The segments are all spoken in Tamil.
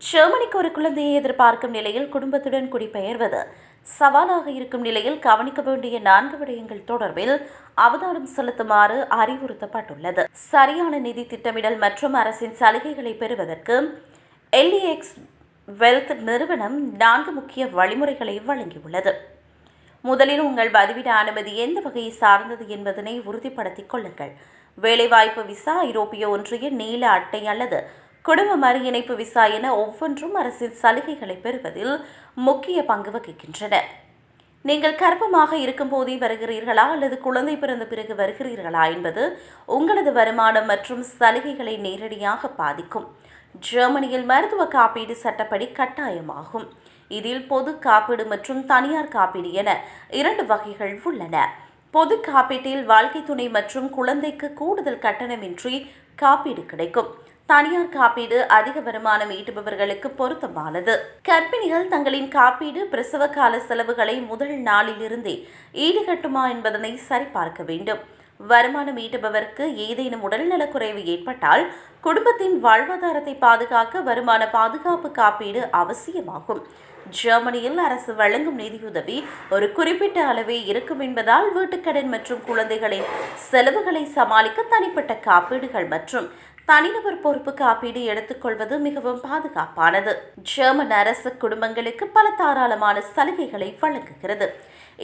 ஜெர்மனிக்கு ஒரு குழந்தையை எதிர்பார்க்கும் நிலையில் குடும்பத்துடன் குடிபெயர்வது சவாலாக இருக்கும் நிலையில் கவனிக்க வேண்டிய 4 விடயங்கள் தொடர்பில் அவதானம் செலுத்துமாறு அறிவுறுத்தப்பட்டுள்ளது. சரியான நிதி திட்டமிடல் மற்றும் அரசின் சலுகைகளை பெறுவதற்கு எல்இஎக்ஸ் வெல்த் நிறுவனம் 4 முக்கிய வழிமுறைகளை வழங்கியுள்ளது. முதலில் உங்கள் வதிவிட அனுமதி எந்த வகையை சார்ந்தது என்பதனை உறுதிப்படுத்திக் கொள்ளுங்கள். வேலைவாய்ப்பு விசா, ஐரோப்பிய ஒன்றிய நீல அட்டை அல்லது குடும்ப மறு இணைப்பு விசா என ஒவ்வொன்றும் அரசின் சலுகைகளை பெறுவதில் முக்கிய பங்கு வகிக்கின்றன. நீங்கள் கர்ப்பமாக இருக்கும் போதே வருகிறீர்களா அல்லது குழந்தை பிறந்த பிறகு வருகிறீர்களா என்பது உங்களது வருமானம் மற்றும் சலுகைகளை நேரடியாக பாதிக்கும். ஜெர்மனியில் மருத்துவ காப்பீடு சட்டப்படி கட்டாயமாகும். இதில் பொது காப்பீடு மற்றும் தனியார் காப்பீடு என 2 வகைகள் உள்ளன. பொது காப்பீட்டில் வாழ்க்கை துணை மற்றும் குழந்தைக்கு கூடுதல் கட்டணமின்றி காப்பீடு கிடைக்கும். தனியார் காப்பீடு அதிக வருமானம் ஈட்டுபவர்களுக்கு பொருத்தமானது. கர்ப்பிணிகள் தங்களின் காப்பீடு பிரசவ கால செலவுகளை முதல் நாளிலிருந்தே ஈடுகட்டுமா என்பதனை சரிபார்க்க வேண்டும். வருமானம் ஈட்டுபவருக்கு ஏதேனும் உடல்நலக்குறைவு ஏற்பட்டால் குடும்பத்தின் வாழ்வாதாரத்தை பாதுகாக்க வருமான பாதுகாப்பு காப்பீடு அவசியமாகும். ஜெர்மனியில் அரசு வழங்கும் நிதியுதவி ஒரு குறிப்பிட்ட அளவே இருக்கும் என்பதால் வீட்டுக்கடன் மற்றும் குழந்தைகளின் செலவுகளை சமாளிக்க தனிப்பட்ட காப்பீடுகள் மற்றும் தனிநபர் பொறுப்பு காப்பீடு எடுத்துக்கொள்வது மிகவும் பாதுகாப்பானது. ஜெர்மன் அரசு குடும்பங்களுக்கு பல தாராளமான சலுகைகளை வழங்குகிறது.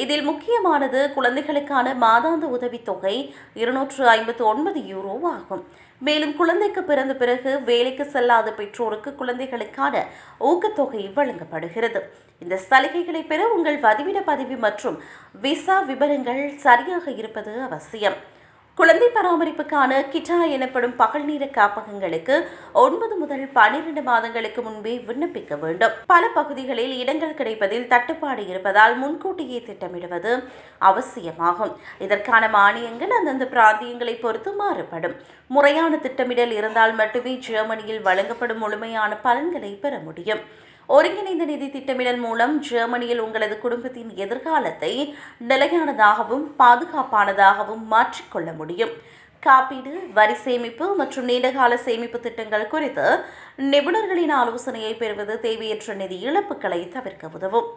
இதில் முக்கியமானது குழந்தைகளுக்கான மாதாந்த உதவித்தொகை €259 ஆகும். மேலும் குழந்தைக்கு பிறந்த பிறகு வேலைக்கு செல்லாத பெற்றோருக்கு குழந்தைகளுக்கான ஊக்கத்தொகை வழங்கப்படுகிறது. இந்த சலுகைகளை பெற உங்கள் வதிவிட பதிவு மற்றும் விசா விவரங்கள் சரியாக இருப்பது அவசியம். குழந்தை பராமரிப்புக்கான கிட்டா எனப்படும் பகல் நேர காப்பகங்களுக்கு 9 முதல் 12 மாதங்களுக்கு முன்பே விண்ணப்பிக்க வேண்டும். பல பகுதிகளில் இடங்கள் கிடைப்பதில் தட்டுப்பாடு இருப்பதால் முன்கூட்டியே திட்டமிடுவது அவசியமாகும். இதற்கான மானியங்கள் அந்தந்த பிராந்தியங்களை பொறுத்து மாறுபடும். முறையான திட்டமிடல் இருந்தால் மட்டுமே ஜெர்மனியில் வழங்கப்படும் முழுமையான பலன்களை பெற முடியும். ஒருங்கிணைந்த நிதி திட்டமிடல் மூலம் ஜெர்மனியில் உங்களது குடும்பத்தின் எதிர்காலத்தை நிலையானதாகவும் பாதுகாப்பானதாகவும் மாற்றிக்கொள்ள முடியும். காப்பீடு, வரி சேமிப்பு மற்றும் நீண்டகால சேமிப்பு திட்டங்கள் குறித்து நிபுணர்களின் ஆலோசனையை பெறுவது தேவையற்ற நிதி இழப்புகளை தவிர்க்க உதவும்.